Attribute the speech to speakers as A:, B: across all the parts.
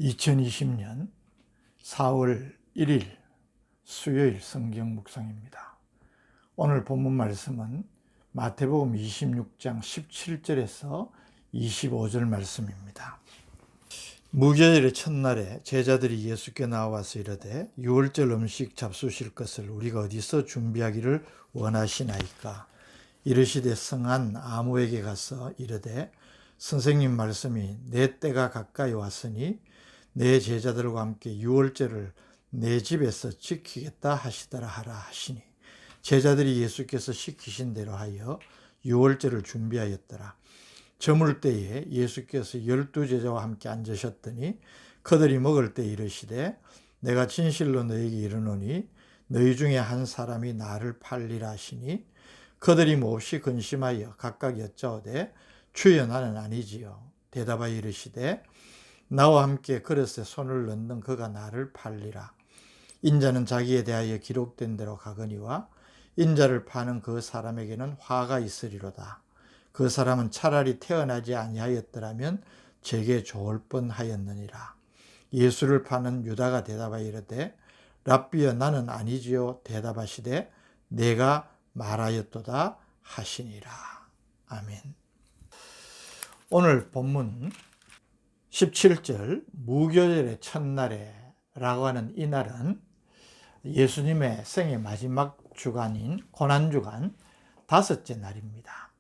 A: 2020년 4월 1일 수요일 성경 묵상입니다. 오늘 본문 말씀은 마태복음 26장 17절에서 25절 말씀입니다. 무교절의 첫날에 제자들이 예수께 나와서 이르되 유월절 음식 잡수실 것을 우리가 어디서 준비하기를 원하시나이까? 이르시되 성한 아무에게 가서 이르되 선생님 말씀이 내 때가 가까이 왔으니 내 제자들과 함께 유월절을 내 집에서 지키겠다 하시더라 하라 하시니 제자들이 예수께서 시키신 대로 하여 유월절을 준비하였더라. 저물 때에 예수께서 12제자와 함께 앉으셨더니 그들이 먹을 때 이르시되 내가 진실로 너희에게 이르노니 너희 중에 한 사람이 나를 팔리라 하시니 그들이 몹시 근심하여 각각 여짜오되 주여 나는 아니지요. 대답하여 이르시되 나와 함께 그릇에 손을 넣는 그가 나를 팔리라. 인자는 자기에 대하여 기록된 대로 가거니와 인자를 파는 그 사람에게는 화가 있으리로다. 그 사람은 차라리 태어나지 아니하였더라면 제게 좋을 뻔하였느니라. 예수를 파는 유다가 대답하여 이르되 랍비여 나는 아니지요. 대답하시되 내가 말하였도다 하시니라. 아멘. 오늘 본문 17절 무교절의 첫날에 라고 하는 이 날은 예수님의 생의 마지막 주간인 고난주간 다섯째 날입니다.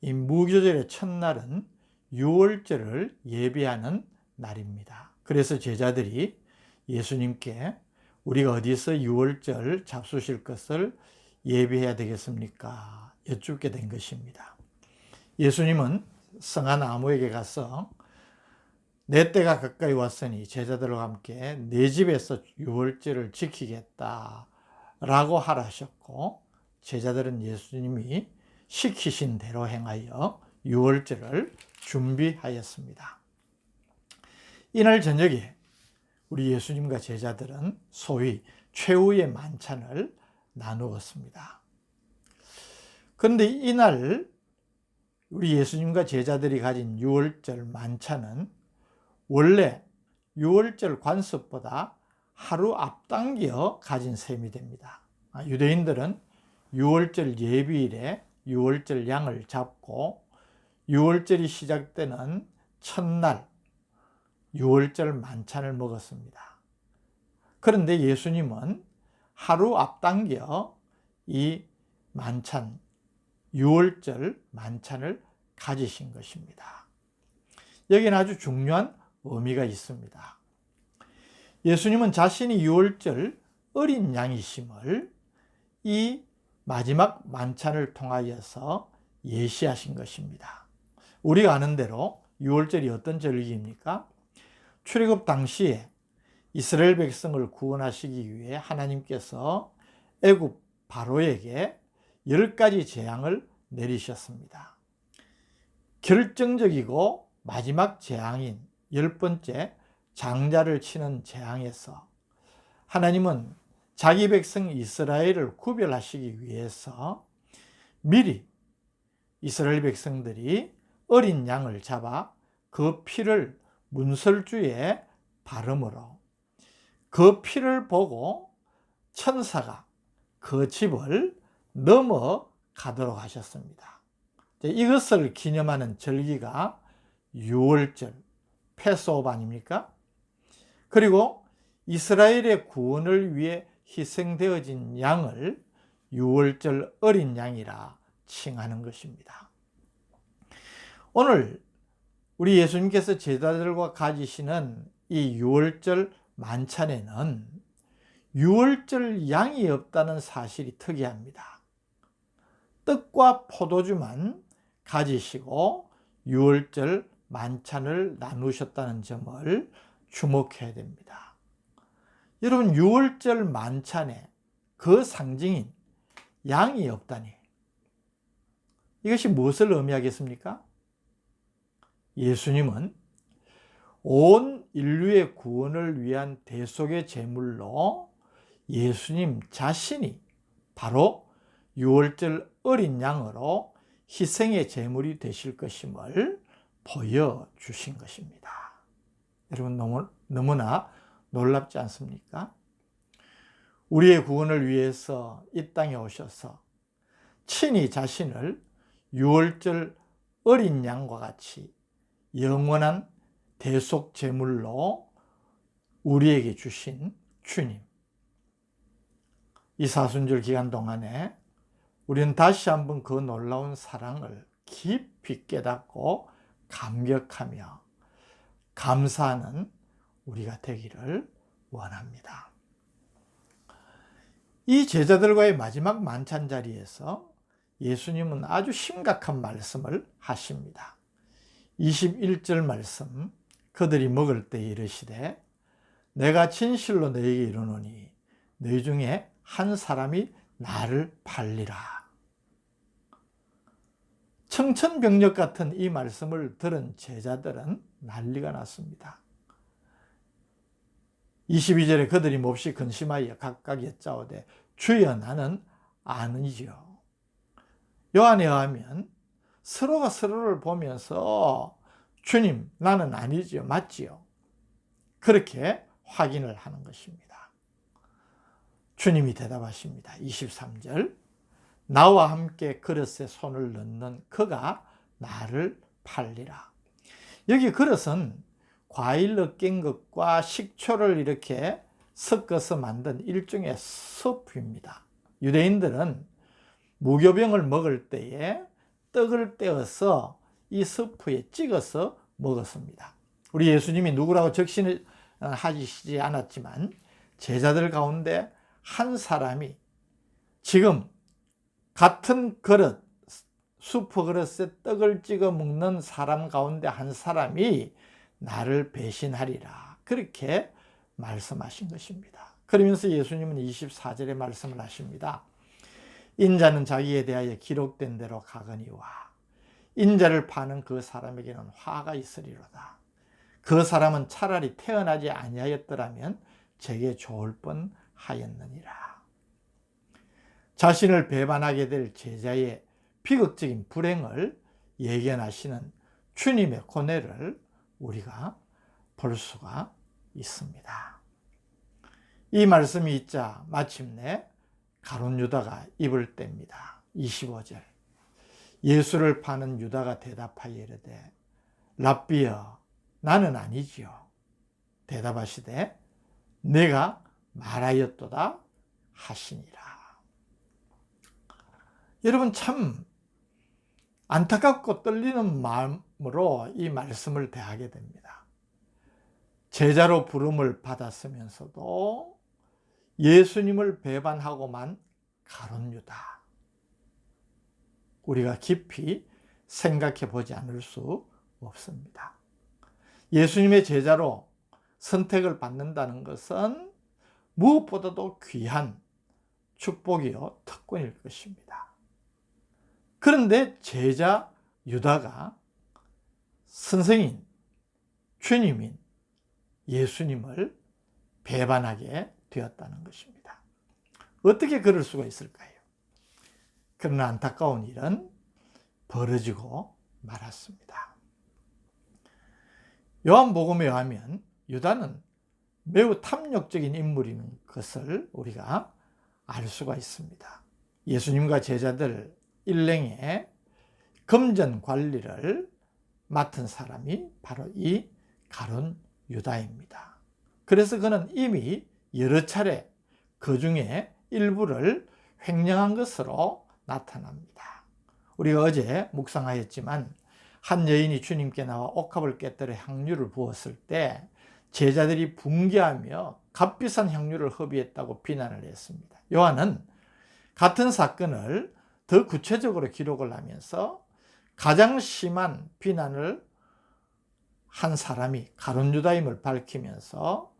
A: 이 무교절의 첫날은 유월절을 예비하는 날입니다. 그래서 제자들이 예수님께 우리가 어디서 유월절 잡수실 것을 예비해야 되겠습니까? 여쭙게 된 것입니다. 예수님은 성한 아무에게 가서 내 때가 가까이 왔으니 제자들과 함께 내 집에서 유월절을 지키겠다 라고 하라셨고 제자들은 예수님이 시키신 대로 행하여 유월절을 준비하였습니다. 이날 저녁에 우리 예수님과 제자들은 소위 최후의 만찬을 나누었습니다. 그런데 이날 우리 예수님과 제자들이 가진 유월절 만찬은 원래 유월절 관습보다 하루 앞당겨 가진 셈이 됩니다. 유대인들은 유월절 예비일에 유월절 양을 잡고 유월절이 시작되는 첫날 유월절 만찬을 먹었습니다. 그런데 예수님은 하루 앞당겨 이 만찬, 유월절 만찬을 가지신 것입니다. 여기는 아주 중요한 의미가 있습니다. 예수님은 자신이 유월절 어린 양이심을 이 마지막 만찬을 통하여서 예시하신 것입니다. 우리가 아는 대로 유월절이 어떤 절기입니까? 출애굽 당시에 이스라엘 백성을 구원하시기 위해 하나님께서 애굽 바로에게 10가지 재앙을 내리셨습니다. 결정적이고 마지막 재앙인 10번째 장자를 치는 재앙에서 하나님은 자기 백성 이스라엘을 구별하시기 위해서 미리 이스라엘 백성들이 어린 양을 잡아 그 피를 문설주에 바르므로 그 피를 보고 천사가 그 집을 넘어가도록 하셨습니다. 이것을 기념하는 절기가 유월절, 패스오브 아닙니까? 그리고 이스라엘의 구원을 위해 희생되어진 양을 유월절 어린 양이라 칭하는 것입니다. 오늘 우리 예수님께서 제자들과 가지시는 이 유월절 만찬에는 유월절 양이 없다는 사실이 특이합니다. 떡과 포도주만 가지시고 유월절 만찬을 나누셨다는 점을 주목해야 됩니다. 여러분, 유월절 만찬에 그 상징인 양이 없다니 이것이 무엇을 의미하겠습니까? 예수님은 온 인류의 구원을 위한 대속의 제물로 예수님 자신이 바로 유월절 어린 양으로 희생의 제물이 되실 것임을 보여주신 것입니다. 여러분, 너무나 놀랍지 않습니까? 우리의 구원을 위해서 이 땅에 오셔서 친히 자신을 유월절 어린 양과 같이 영원한 대속 제물로 우리에게 주신 주님. 이 사순절 기간 동안에 우리는 다시 한번 그 놀라운 사랑을 깊이 깨닫고 감격하며 감사하는 우리가 되기를 원합니다. 이 제자들과의 마지막 만찬 자리에서 예수님은 아주 심각한 말씀을 하십니다. 21절 말씀, 그들이 먹을 때 이르시되 내가 진실로 너에게 이르노니 너희 중에 한 사람이 나를 팔리라. 청천벽력 같은 이 말씀을 들은 제자들은 난리가 났습니다. 22절에 그들이 몹시 근심하여 각각 여짜오되 주여 나는 아니지요. 요한에 의하면 서로가 서로를 보면서 주님 나는 아니지요, 맞지요? 그렇게 확인을 하는 것입니다. 주님이 대답하십니다. 23절 나와 함께 그릇에 손을 넣는 그가 나를 팔리라. 여기 그릇은 과일로 깬 것과 식초를 이렇게 섞어서 만든 일종의 서프입니다. 유대인들은 무교병을 먹을 때에 떡을 떼어서 이 서프에 찍어서 먹었습니다. 우리 예수님이 누구라고 적신을 하시지 않았지만 제자들 가운데 한 사람이 지금 같은 그릇, 수프 그릇에 떡을 찍어 먹는 사람 가운데 한 사람이 나를 배신하리라. 그렇게 말씀하신 것입니다. 그러면서 예수님은 24절에 말씀을 하십니다. 인자는 자기에 대하여 기록된 대로 가거니와 인자를 파는 그 사람에게는 화가 있으리로다. 그 사람은 차라리 태어나지 아니하였더라면 제게 좋을 뻔하였느니라. 자신을 배반하게 될 제자의 비극적인 불행을 예견하시는 주님의 고뇌를 우리가 볼 수가 있습니다. 이 말씀이 있자 마침내 가룟 유다가 입을 뗍니다. 25절 예수를 파는 유다가 대답하여 이르되 랍비여 나는 아니지요. 대답하시되 내가 말하였도다 하시니라. 여러분 참 안타깝고 떨리는 마음으로 이 말씀을 대하게 됩니다. 제자로 부름을 받았으면서도 예수님을 배반하고만 가룟 유다. 우리가 깊이 생각해 보지 않을 수 없습니다. 예수님의 제자로 선택을 받는다는 것은 무엇보다도 귀한 축복이요 특권일 것입니다. 그런데 제자 유다가 선생인 주님인 예수님을 배반하게 되었다는 것입니다. 어떻게 그럴 수가 있을까요? 그러나 안타까운 일은 벌어지고 말았습니다. 요한복음에 의하면 유다는 매우 탐욕적인 인물인 것을 우리가 알 수가 있습니다. 예수님과 제자들 일행의 금전 관리를 맡은 사람이 바로 이 가룟 유다입니다. 그래서 그는 이미 여러 차례 그 중에 일부를 횡령한 것으로 나타납니다. 우리가 어제 묵상하였지만 한 여인이 주님께 나와 옥합을 깨뜨려 향유를 부었을 때 제자들이 붕괴하며 값비싼 향유를 허비했다고 비난을 했습니다. 요한은 같은 사건을 더 구체적으로 기록을 하면서 가장 심한 비난을 한 사람이 가룟 유다임을 밝히면서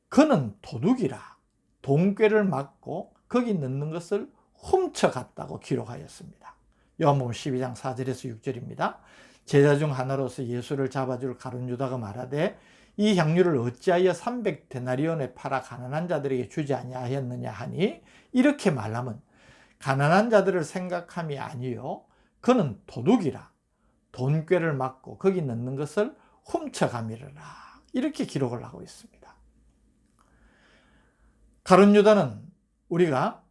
A: 그는 도둑이라 돈꾀를 맞고 거기 넣는 것을 훔쳐갔다고 기록하였습니다. 요한복음 12장 4절에서 6절입니다. 제자 중 하나로서 예수를 잡아줄 가룟 유다가 말하되 이 향유를 어찌하여 300데나리온에 팔아 가난한 자들에게 주지 아니하였느냐 하니 이렇게 말하면 가난한 자들을 생각함이 아니요 그는 도둑이라 돈꾀를 맞고 거기 넣는 것을 훔쳐가미르라. 이렇게 기록을 하고 있습니다. 가룟 유다는 우리가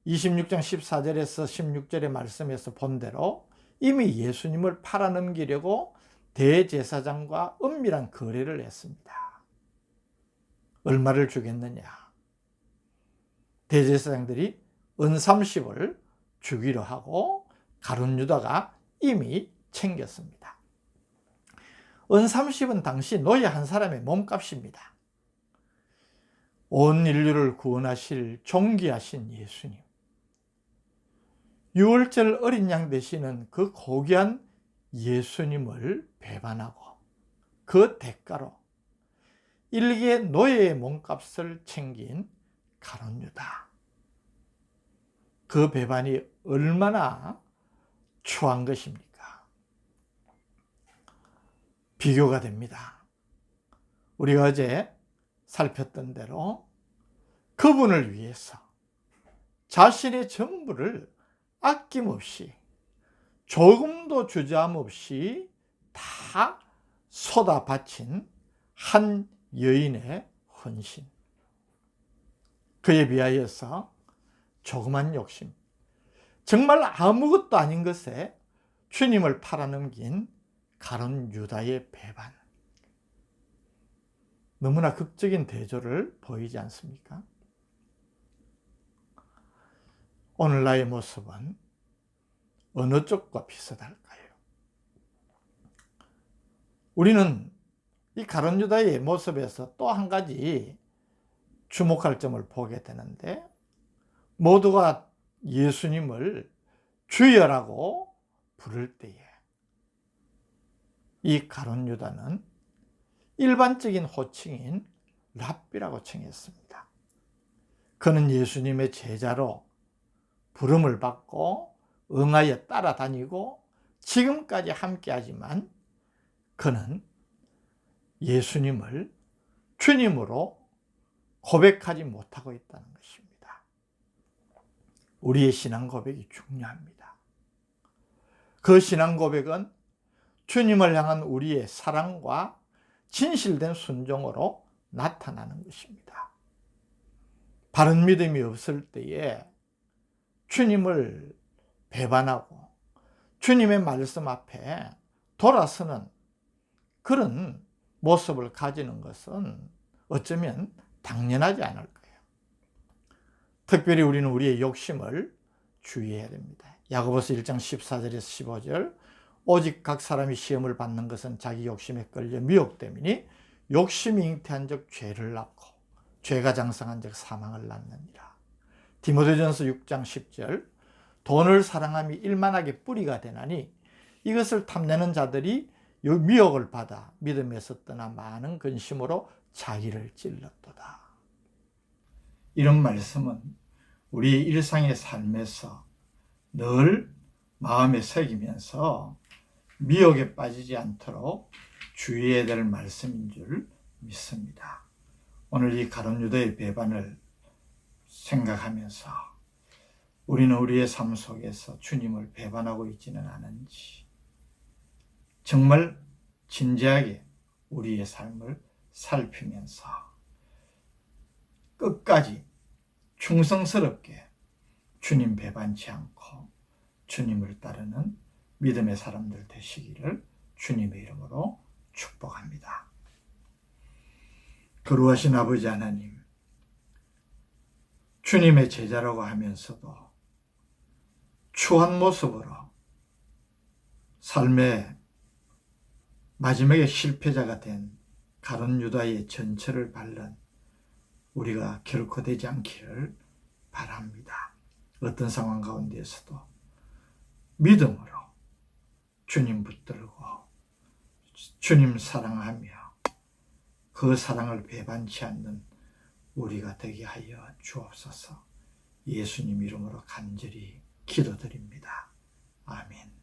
A: 26장 14절에서 16절의 말씀에서 본 대로 이미 예수님을 팔아넘기려고 대제사장과 은밀한 거래를 했습니다. 얼마를 주겠느냐? 대제사장들이 은 30을 주기로 하고 가룟 유다가 이미 챙겼습니다. 은 30은 당시 노예 한 사람의 몸값입니다. 온 인류를 구원하실 존귀하신 예수님, 6월절 어린 양 되시는 그 고귀한 예수님을 배반하고 그 대가로 일개 노예의 몸값을 챙긴 가룟 유다, 그 배반이 얼마나 추한 것입니까? 비교가 됩니다. 우리가 어제 살폈던 대로 그분을 위해서 자신의 전부를 아낌없이 조금도 주저함 없이 다 쏟아 바친 한 여인의 헌신, 그에 비하여서 조그만 욕심, 정말 아무것도 아닌 것에 주님을 팔아넘긴 가룟 유다의 배반, 너무나 극적인 대조를 보이지 않습니까? 오늘 나의 모습은 어느 쪽과 비슷할까요? 우리는 이 가룟 유다의 모습에서 또 한 가지 주목할 점을 보게 되는데, 모두가 예수님을 주여라고 부를 때에 이 가룟 유다는 일반적인 호칭인 랍비라고稱했습니다. 그는 예수님의 제자로 부름을 받고 응하여 따라다니고 지금까지 함께하지만 그는 예수님을 주님으로 고백하지 못하고 있다는 것입니다. 우리의 신앙 고백이 중요합니다. 그 신앙 고백은 주님을 향한 우리의 사랑과 진실된 순종으로 나타나는 것입니다. 바른 믿음이 없을 때에 주님을 배반하고 주님의 말씀 앞에 돌아서는 그런 모습을 가지는 것은 어쩌면 당연하지 않을 거예요. 특별히 우리는 우리의 욕심을 주의해야 됩니다. 야고보서 1장 14절에서 15절, 오직 각 사람이 시험을 받는 것은 자기 욕심에 끌려 미혹됨이니 욕심이 잉태한 적 죄를 낳고 죄가 장성한 적 사망을 낳느니라. 디모데전서 6장 10절, 돈을 사랑함이 일만하게 뿌리가 되나니 이것을 탐내는 자들이 미혹을 받아 믿음에서 떠나 많은 근심으로 자기를 찔렀도다. 이런 말씀은 우리의 일상의 삶에서 늘 마음에 새기면서 미혹에 빠지지 않도록 주의해야 될 말씀인 줄 믿습니다. 오늘 이 가룟 유다의 배반을 생각하면서 우리는 우리의 삶 속에서 주님을 배반하고 있지는 않은지 정말 진지하게 우리의 삶을 살피면서 끝까지 충성스럽게 주님 배반치 않고 주님을 따르는 믿음의 사람들 되시기를 주님의 이름으로 축복합니다. 거룩하신 아버지 하나님, 주님의 제자라고 하면서도 추한 모습으로 삶의 마지막에 실패자가 된 가룟 유다의 전철을 밟는 우리가 결코 되지 않기를 바랍니다. 어떤 상황 가운데에서도 믿음으로 주님 붙들고 주님 사랑하며 그 사랑을 배반치 않는 우리가 되게 하여 주옵소서. 예수님 이름으로 간절히 기도드립니다. 아멘.